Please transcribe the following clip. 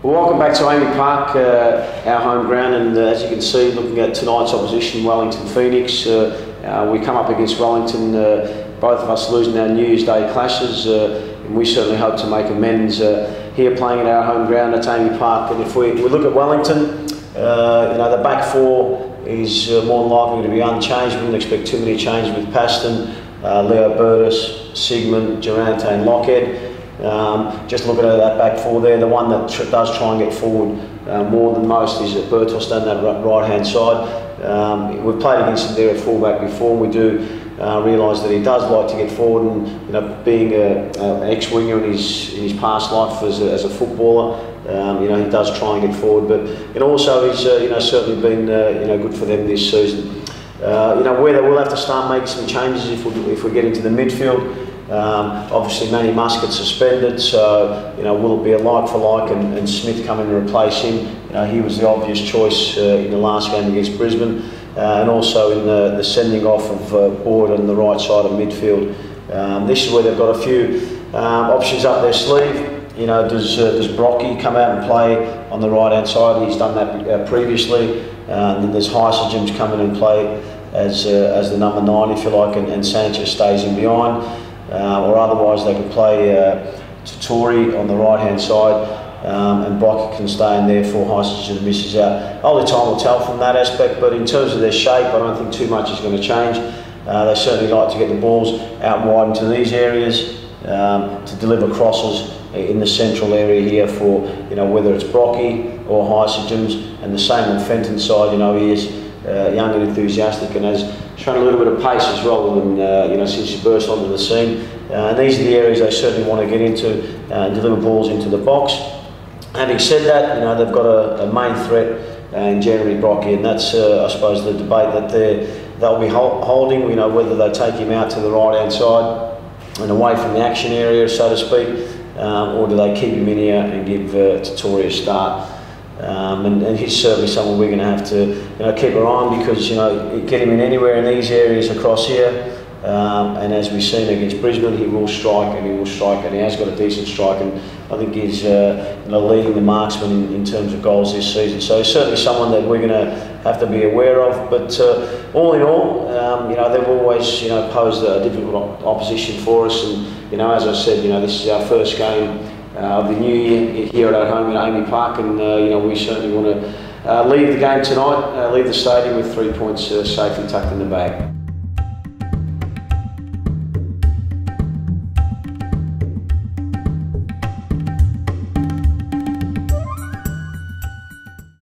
Well, welcome back to Amy Park, our home ground, and as you can see, looking at tonight's opposition, Wellington Phoenix, we come up against Wellington, both of us losing our New Year's Day clashes, and we certainly hope to make amends here playing at our home ground at Amy Park. And if we look at Wellington, the back four is more than likely to be unchanged. We wouldn't expect too many changes with Paston, Leo Burtis, Sigmund, Durante and Lockhead. Just looking at that back four there, the one that does try and get forward more than most is Burtos down that right hand side. We've played against him there at fullback before, and we do realise that he does like to get forward, and being an ex-winger in his past life as a footballer, he does try and get forward. But also he's certainly been good for them this season. Where they will have to start making some changes if we get into the midfield. Obviously Manny Musk gets suspended, so will it be a like for like and Smith come in to replace him? He was the obvious choice in the last game against Brisbane, and also in the sending off of Boyd on the right side of midfield. This is where they've got a few options up their sleeve. Does Brocky come out and play on the right hand side? He's done that previously. And then therethe's Heisagems come in and play as the number 9, if you like, and Sanchez stays in behind. Or otherwise they could play Tutori on the right hand side, and Brock can stay in there for Heisagems misses out. Only time will tell from that aspect, but in terms of their shape, I don't think too much is going to change. They certainly like to get the balls out wide into these areas, to deliver crosses in the central area here for whether it's Brocky or Heisagems, and the same on Fenton's side. He is young and enthusiastic and has shown a little bit of pace as well, since he burst onto the scene. And these are the areas they certainly want to get into and deliver balls into the box. Having said that, they've got a main threat in Jeremy Brocky, and that's I suppose the debate that they'll be holding. Whether they take him out to the right hand side and away from the action area, so to speak, or do they keep him in here and give Tutori a start? And he's certainly someone we're going to have to keep our eye on, because get him in anywhere in these areas across here, and as we've seen against Brisbane, he will strike, and he has got a decent strike, and I think he's leading the marksman in terms of goals this season. So he's certainly someone that we're going to have to be aware of. But all in all, they've always posed a difficult opposition for us, and as I said, this is our first game of the new year here at our home at Amy Park, and we certainly want to leave the game tonight, leave the stadium with 3 points safely tucked in the bag.